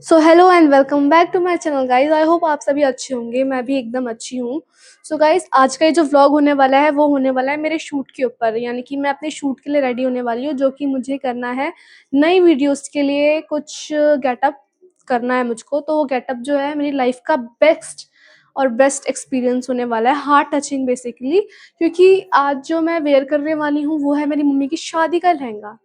So hello and welcome back to my channel guys. I hope आप सभी अच्छे होंगे। मैं भी एकदम अच्छी हूँ। सो गाइस, आज का ये जो व्लॉग होने वाला है वो होने वाला है मेरे शूट के ऊपर, यानी कि मैं अपने शूट के लिए रेडी होने वाली हूँ, जो कि मुझे करना है नई वीडियोस के लिए कुछ गेटअप करना है मुझको। तो वो गेटअप जो है मेरी लाइफ का बेस्ट एक्सपीरियंस होने वाला है, हार्ट टचिंग बेसिकली, क्योंकि आज जो मैं वेयर करने वाली हूँ वो है मेरी मम्मी की शादी का लहंगा।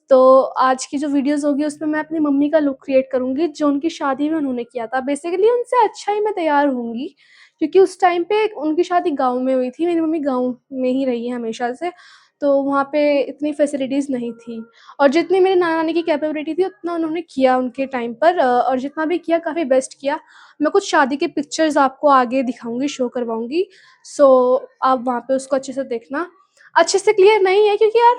तो आज की जो वीडियोस होगी उसमें मैं अपनी मम्मी का लुक क्रिएट करूँगी जो उनकी शादी में उन्होंने किया था। बेसिकली उनसे अच्छा ही मैं तैयार होंगी, क्योंकि उस टाइम पे उनकी शादी गाँव में हुई थी। मेरी मम्मी गाँव में ही रही है हमेशा से, तो वहाँ पे इतनी फैसिलिटीज़ नहीं थी, और जितनी मेरे नाना-नानी की कैपेबिलिटी थी उतना उन्होंने किया उनके टाइम पर, और जितना भी किया काफ़ी बेस्ट किया। मैं कुछ शादी के पिक्चर्स आपको आगे दिखाऊँगी, शो करवाऊँगी। सो आप वहाँ पे उसको अच्छे से देखना। अच्छे से क्लियर नहीं है क्योंकि यार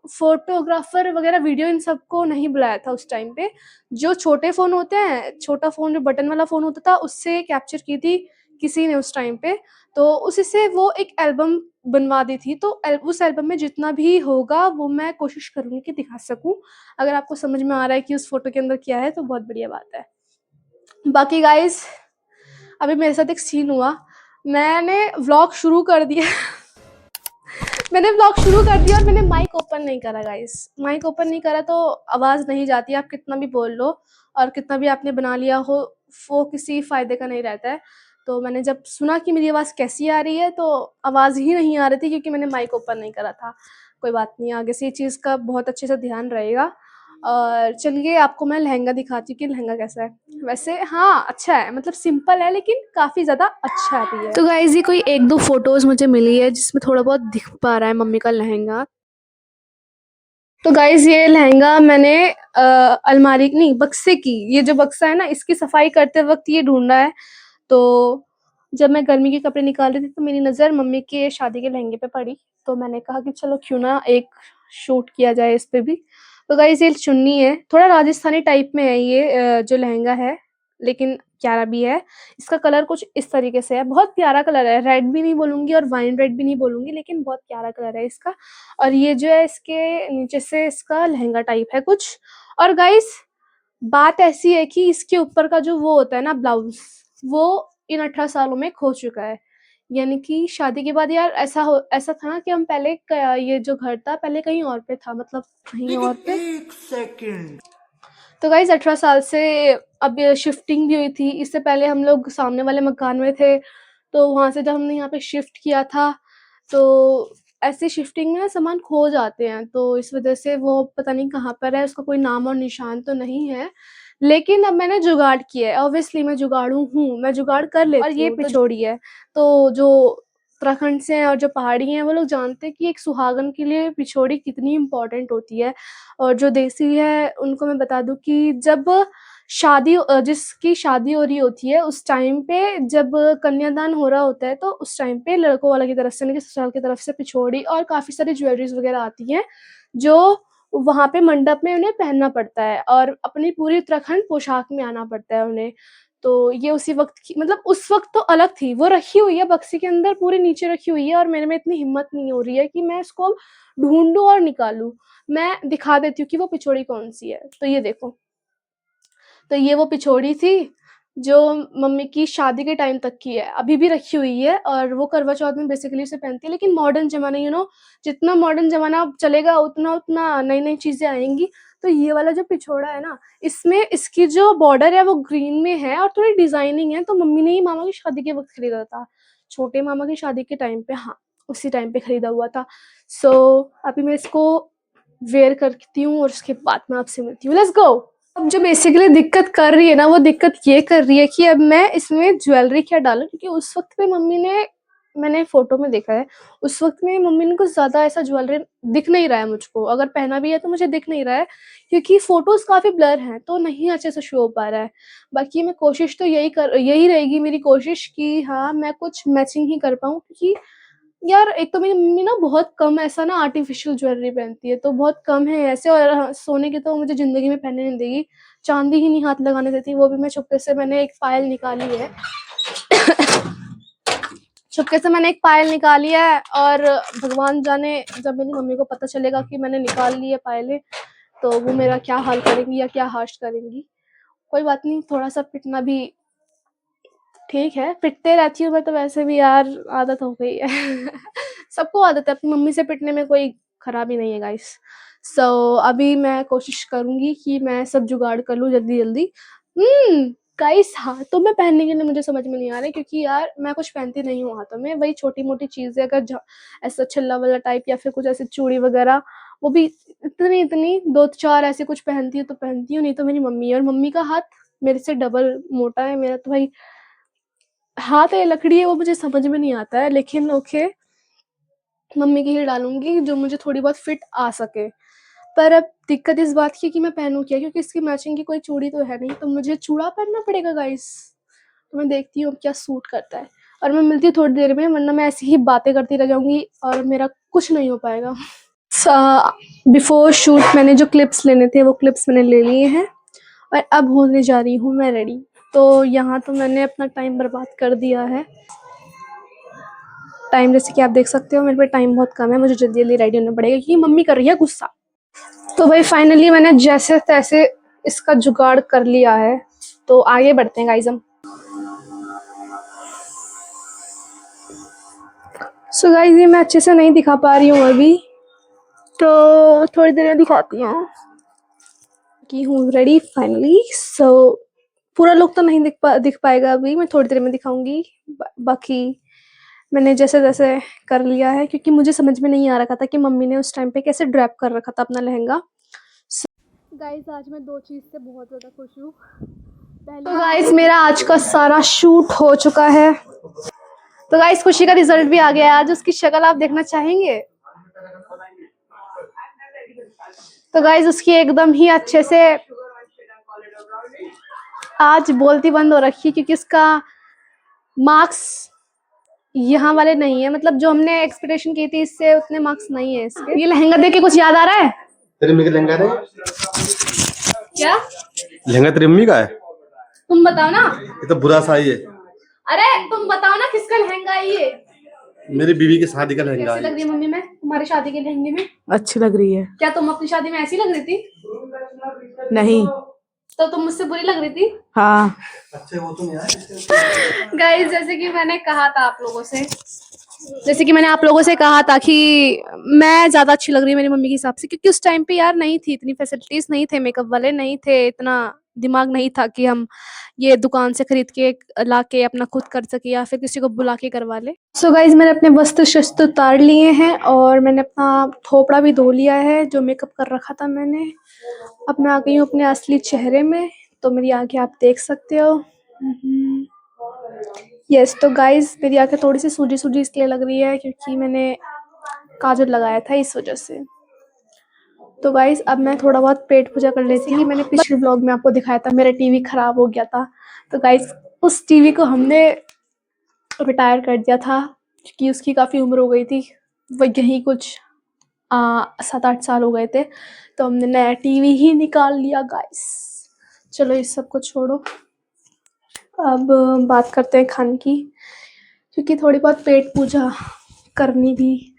फ़ोटोग्राफ़र वग़ैरह वीडियो इन सबको नहीं बुलाया था उस टाइम पे। जो छोटे फ़ोन होते हैं, छोटा फ़ोन जो बटन वाला फ़ोन होता था उससे कैप्चर की थी किसी ने उस टाइम पे। तो उसी से वो एक एल्बम बनवा दी थी। तो उस एल्बम में जितना भी होगा वो मैं कोशिश करूँगी कि दिखा सकूँ। अगर आपको समझ में आ रहा है कि उस फ़ोटो के अंदर क्या है तो बहुत बढ़िया बात है। बाकी गाइज़, अभी मेरे साथ एक सीन हुआ। मैंने व्लॉग शुरू कर दिया मैंने व्लॉग शुरू कर दिया और मैंने माइक ओपन नहीं करा गाइस। माइक ओपन नहीं करा तो आवाज़ नहीं जाती, आप कितना भी बोल लो और कितना भी आपने बना लिया हो, वो किसी फ़ायदे का नहीं रहता है। तो मैंने जब सुना कि मेरी आवाज़ कैसी आ रही है तो आवाज़ ही नहीं आ रही थी, क्योंकि मैंने माइक ओपन नहीं करा था। कोई बात नहीं, आगे से ये चीज़ का बहुत अच्छे से ध्यान रहेगा। और चलिए आपको मैं लहंगा दिखाती हूँ कि लहंगा कैसा है। वैसे हाँ, अच्छा है, मतलब सिंपल है लेकिन काफ़ी ज़्यादा अच्छा भी है। तो गाइज़, ये कोई 1-2 फ़ोटोज़ मुझे मिली है जिसमें थोड़ा बहुत दिख पा रहा है मम्मी का लहंगा। तो गाइज़, ये लहंगा मैंने अलमारी नहीं, बक्से की, ये जो बक्सा है ना इसकी सफाई करते वक़्त ये ढूँढा है। तो जब मैं गर्मी के कपड़े निकाल रही थी तो मेरी नज़र मम्मी के शादी के लहंगे पे पड़ी। तो मैंने कहा कि चलो क्यों ना एक शूट किया जाए इस पे भी। तो गाइज़, ये चुन्नी है, थोड़ा राजस्थानी टाइप में है ये जो लहंगा है, लेकिन प्यारा भी है। इसका कलर कुछ इस तरीके से है, बहुत प्यारा कलर है, रेड भी नहीं बोलूँगी और वाइन रेड भी नहीं बोलूँगी, लेकिन बहुत प्यारा कलर है इसका। और ये जो है इसके नीचे से इसका लहंगा टाइप है कुछ। और गाइस, बात ऐसी है कि इसके ऊपर का जो वो होता है ना ब्लाउज़, वो इन 18 सालों में खो चुका है। यानी कि शादी के बाद यार ऐसा था ना कि हम पहले ये जो घर था पहले कहीं और पे था, मतलब कहीं और पे। 1 सेकंड। तो गाइस, 18 साल से अब ये शिफ्टिंग भी हुई थी। इससे पहले हम लोग सामने वाले मकान में थे, तो वहाँ से जब हमने यहाँ पे शिफ्ट किया था, तो ऐसे शिफ्टिंग में ना सामान खो जाते हैं, तो इस वज़ह से वो पता नहीं कहाँ पर है, उसका कोई नाम और निशान तो नहीं है। लेकिन अब मैंने जुगाड़ किया है, ऑब्वियसली मैं जुगाड़ू हूँ, मैं जुगाड़ कर लेती हूँ। और ये पिछोड़ी है, तो जो उत्तराखंड से हैं और जो पहाड़ी हैं वो लोग जानते हैं कि एक सुहागन के लिए पिछोड़ी कितनी इम्पोर्टेंट होती है। और जो देसी है उनको मैं बता दूँ कि जब जिसकी शादी हो रही होती है उस टाइम पे, जब कन्यादान हो रहा होता है, तो उस टाइम पे लड़कों वालों की तरफ से, यानी कि ससुराल की तरफ से पिछोड़ी और काफ़ी सारी ज्वेलरीज़ वग़ैरह आती हैं, जो वहाँ पे मंडप में उन्हें पहनना पड़ता है और अपनी पूरी उत्तराखंड पोशाक में आना पड़ता है उन्हें। तो ये उसी वक़्त की, मतलब उस वक़्त तो अलग थी, वो रखी हुई है बक्से के अंदर, पूरी नीचे रखी हुई है और मेरे में इतनी हिम्मत नहीं हो रही है कि मैं इसको ढूँढूँ और निकालूँ। मैं दिखा देती हूँ कि वो पिछोड़ी कौन-सी है। तो ये देखो, तो ये वो पिछोड़ी थी, जो मम्मी की शादी के टाइम तक की है, अभी भी रखी हुई है और वो करवा चौथ में बेसिकली उसे पहनती है। लेकिन मॉडर्न ज़माना, जितना मॉडर्न ज़माना अब चलेगा उतना-उतना नई-नई चीज़ें आएँगी। तो ये वाला जो पिछोड़ा है ना, इसमें इसकी जो बॉर्डर है वो ग्रीन में है और थोड़ी डिज़ाइनिंग है, तो मम्मी ने ही मामा की शादी के वक़्त खरीदा था। छोटे मामा की शादी के टाइम पे, हाँ, उसी टाइम पे खरीदा हुआ था। सो अभी मैं इसको वियर करती हूँ और उसके बाद मैं आपसे मिलती हूँ। Let's go! अब जो बेसिकली दिक्कत कर रही है ना, वो दिक्कत ये कर रही है कि अब मैं इसमें ज्वेलरी क्या डालूँ, क्योंकि उस वक़्त पे मैंने फ़ोटो में देखा है, उस वक़्त में मम्मी ने कुछ ज़्यादा ऐसा ज्वेलरी दिख नहीं रहा है मुझको, अगर पहना भी है तो मुझे दिख नहीं रहा है, क्योंकि फ़ोटोज़ काफ़ी ब्लर हैं, तो नहीं अच्छे से शो हो पा रहा है। बाकी मैं कोशिश तो यही रहेगी मेरी कोशिश कि हाँ, मैं कुछ मैचिंग ही कर पाऊँ, क्योंकि यार एक तो मेरी मम्मी ना बहुत कम ऐसा ना आर्टिफ़िशियल ज्वेलरी पहनती है, तो बहुत कम है ऐसे, और हाँ, सोने की तो मुझे ज़िंदगी में पहनने नहीं देगी, चाँदी ही नहीं हाथ लगाने देती, वो भी मैं चुपके से मैंने एक पायल निकाली है। चुपके से मैंने एक पायल निकाली है और भगवान जाने जब मेरी मम्मी को पता चलेगा कि मैंने निकाल ली है पायलें, तो वो मेरा क्या हाल करेंगी या क्या हाश करेंगी। कोई बात नहीं, थोड़ा-सा पिटना भी ठीक है, पिटते रहती हूँ मैं तो वैसे भी यार, आदत हो गई है। सबको आदत है, अपनी मम्मी से पिटने में कोई खराबी नहीं है गाइस। अभी मैं कोशिश करूँगी कि मैं सब जुगाड़ कर लूँ जल्दी-जल्दी। गाइस हाथों में पहनने के लिए मुझे समझ में नहीं आ रहा है, क्योंकि यार मैं कुछ पहनती नहीं हूँ हाथों में, वही छोटी-मोटी चीज़ें, अगर ऐसा छल्ला वाला टाइप या फिर कुछ ऐसे चूड़ी वगैरह, वो भी इतनी-इतनी 2-4 ऐसे कुछ पहनती हूँ तो पहनती हूँ, नहीं तो मेरी मम्मी है, और मम्मी का हाथ मेरे से डबल मोटा है। मेरा तो भाई हाथ है लकड़ी है, वो मुझे समझ में नहीं आता है, लेकिन ओके, मम्मी की ही डालूँगी जो मुझे थोड़ी बहुत फिट आ सके। पर अब दिक्कत इस बात की है कि मैं पहनूँ क्या? क्योंकि इसकी मैचिंग की कोई चूड़ी तो है नहीं, तो मुझे चूड़ा पहनना पड़ेगा गाइस। तो मैं देखती हूँ अब क्या सूट करता है, और मैं मिलती हूँ थोड़ी देर में, वरना मैं ऐसे ही बातें करती रह जाऊँगी और मेरा कुछ नहीं हो पाएगा। बिफोर शूट मैंने जो क्लिप्स लेने थे वो क्लिप्स मैंने ले लिए हैं, और अब होने जा रही हूँ मैं रेडी। तो यहाँ तो मैंने अपना टाइम बर्बाद कर दिया है। टाइम जैसे कि आप देख सकते हो मेरे पे टाइम बहुत कम है, मुझे जल्दी-जल्दी रेडी होना पड़ेगा क्योंकि मम्मी कर रही है गुस्सा। तो भाई फाइनली मैंने जैसे-तैसे इसका जुगाड़ कर लिया है, तो आगे बढ़ते हैं गाइस हम। सो गाइस ये मैं अच्छे से नहीं दिखा पा रही हूँ अभी, तो थोड़ी देर में दिखाती हूँ कि हूँ रेडी फाइनली। पूरा लुक तो नहीं दिख पाएगा अभी, मैं थोड़ी देर में दिखाऊँगी। बाकी मैंने जैसे-जैसे कर लिया है, क्योंकि मुझे समझ में नहीं आ रखा था कि मम्मी ने उस टाइम पे कैसे ड्रैप कर रखा था अपना लहंगा। गाइस आज मैं 2 चीज़ से बहुत ज़्यादा खुश हूँ। तो गाइस मेरा आज का सारा शूट हो चुका है। तो गाइस खुशी का रिजल्ट भी आ गया है। आज उसकी शक्ल आप देखना चाहेंगे? तो गाइस उसकी एकदम ही अच्छे से आज बोलती बंद हो रखी है, क्योंकि उसका मार्क्स यहाँ वाले नहीं है, मतलब जो हमने एक्सपेक्टेशन की थी इससे उतने मार्क्स नहीं है इसके। ये लहंगा देख के कुछ याद आ रहा है? तेरी मम्मी का लहंगा है? क्या लहंगा तेरी मम्मी का है? तुम बताओ ना। ये तो बुरा सा ही है। अरे तुम बताओ ना किसका लहंगा है ये? मेरी बीवी की शादी का लहंगा कैसी लग है। रही है मम्मी मैं तुम्हारी शादी के लहंगे में? अच्छी लग रही है। क्या तुम अपनी शादी में ऐसी लग रही थी? नहीं। तो तुम मुझसे बुरी लग रही थी? हाँ। अच्छे वो तो नहीं आए। गाइस जैसे कि मैंने आप लोगों से कहा था कि मैं ज़्यादा अच्छी लग रही हूँ मेरी मम्मी के हिसाब से, क्योंकि उस टाइम पे यार नहीं थी इतनी फैसिलिटीज़, नहीं थे मेकअप वाले, नहीं थे इतना दिमाग नहीं था कि हम ये दुकान से खरीद के ला के अपना खुद कर सके या फिर किसी को बुला के करवा ले। सो गाइस मैंने अपने वस्त्र शस्त्र उतार लिए हैं, और मैंने अपना थोपड़ा भी धो लिया है जो मेकअप कर रखा था मैंने। अब मैं आ गई हूँ अपने असली चेहरे में, तो मेरी आंखें आप देख सकते हो। यस, तो गाइस मेरी आंखें थोड़ी सी सूजी-सूजी इसलिए लग रही है क्योंकि मैंने काजल लगाया था इस वजह से। तो गाइस अब मैं थोड़ा बहुत पेट पूजा कर लेती हूँ। मैंने पिछले व्लॉग में आपको दिखाया था मेरा टीवी खराब हो गया था, तो गाइस उस टीवी को हमने रिटायर कर दिया था क्योंकि उसकी काफ़ी उम्र हो गई थी। वो यही कुछ 7-8 साल हो गए थे, तो हमने नया टीवी ही निकाल लिया गाइस। चलो इस सब को छोड़ो, अब बात करते हैं खाने की, क्योंकि थोड़ी बहुत पेट पूजा करनी भी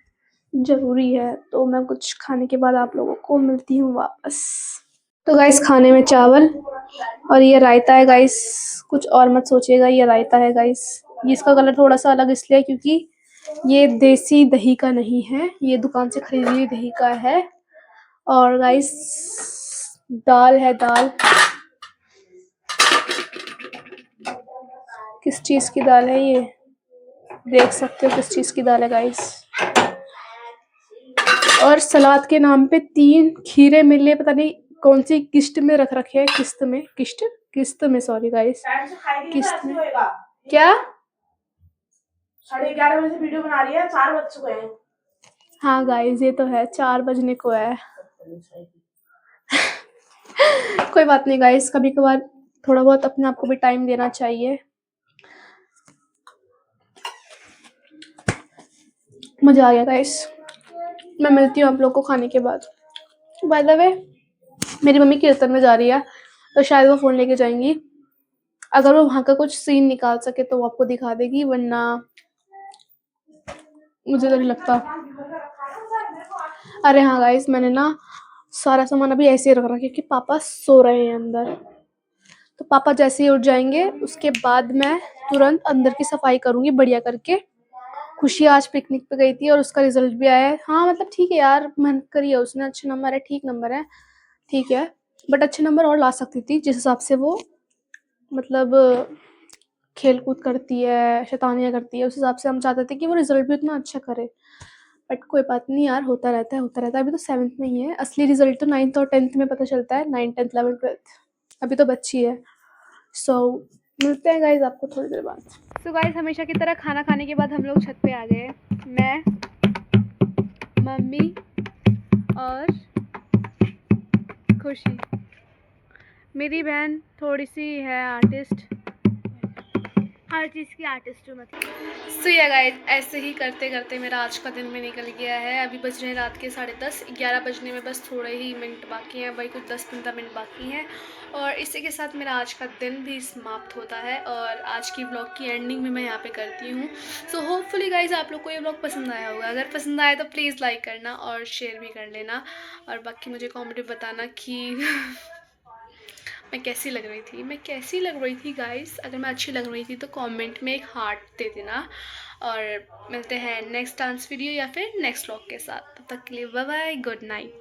ज़रूरी है। तो मैं कुछ खाने के बाद आप लोगों को मिलती हूँ वापस। तो गाइस खाने में चावल और ये रायता है गाइस, कुछ और मत सोचिएगा, ये रायता है गाइस। ये इसका कलर थोड़ा-सा अलग इसलिए क्योंकि ये देसी दही का नहीं है, ये दुकान से खरीदी हुई दही का है। और गाइस दाल है, दाल। किस चीज़ की दाल है ये? देख सकते हो किस चीज़ की दाल है गाइस। और सलाद के नाम पे 3 खीरे मिले, पता नहीं कौन सी किश्त में रख रखे हैं, किस्त में सॉरी गाइस, किस्त में। क्या 11:30 बजे से वीडियो बना रही है, 4 बज चुके हैं। हाँ गाइस ये तो है, 4 बजने को है। कोई बात नहीं गाइस, कभी कभार थोड़ा बहुत अपने आप को भी टाइम देना चाहिए। मजा आ गया गाइस। मैं मिलती हूँ आप लोग को खाने के बाद। बाय द वे मेरी मम्मी कीर्तन में जा रही है, तो शायद वो फ़ोन लेके जाएंगी। अगर वो वहाँ का कुछ सीन निकाल सके तो वो आपको दिखा देगी, वरना मुझे तो नहीं लगता। अरे हाँ गाइस मैंने ना सारा सामान अभी ऐसे ही रख रखा है क्योंकि पापा सो रहे हैं अंदर, तो पापा जैसे ही उठ जाएंगे उसके बाद मैं तुरंत अंदर की सफाई करूँगी बढ़िया करके। खुशी आज पिकनिक पे गई थी और उसका रिजल्ट भी आया है। हाँ मतलब ठीक है यार, मेहनत करी है उसने, अच्छे नंबर है, ठीक नंबर है, ठीक है। बट अच्छे नंबर और ला सकती थी जिस हिसाब से वो मतलब खेल कूद करती है, शैतानियाँ करती है, उस हिसाब से हम चाहते थे कि वो रिजल्ट भी उतना अच्छा करे। बट कोई बात नहीं यार, होता रहता है, होता रहता है। अभी तो 7th में ही है, असली रिजल्ट तो 9th और 10th में पता चलता है, 9th 10th 11th 12th। अभी तो बच्ची है। सो मिलते हैं गाइज आपको थोड़ी देर बाद। सो गाइज हमेशा की तरह खाना खाने के बाद हम लोग छत पे आ गए। मैं, मम्मी और खुशी। मेरी बहन थोड़ी सी है आर्टिस्ट, हर चीज़ की आर्टिस्ट हूँ मतलब। सो या गाइस ऐसे ही करते करते मेरा आज का दिन भी निकल गया है। अभी बज रहे हैं रात के 10:30, 11 बजने में बस थोड़े ही मिनट बाकी हैं, भाई कुछ 10-15 मिनट बाकी हैं। और इसी के साथ मेरा आज का दिन भी समाप्त होता है और आज की ब्लॉग की एंडिंग भी मैं यहाँ पे करती हूँ। सो होपफुली गाइज आप लोग को ये ब्लॉग पसंद आया होगा। अगर पसंद आया तो प्लीज़ लाइक करना और शेयर भी कर लेना, और बाकी मुझे कॉमेंट में बताना कि मैं कैसी लग रही थी, मैं कैसी लग रही थी गाइस। अगर मैं अच्छी लग रही थी तो कमेंट में एक हार्ट दे देना। और मिलते हैं नेक्स्ट डांस वीडियो या फिर नेक्स्ट व्लॉग के साथ। तब तक के लिए बाय बाय, गुड नाइट।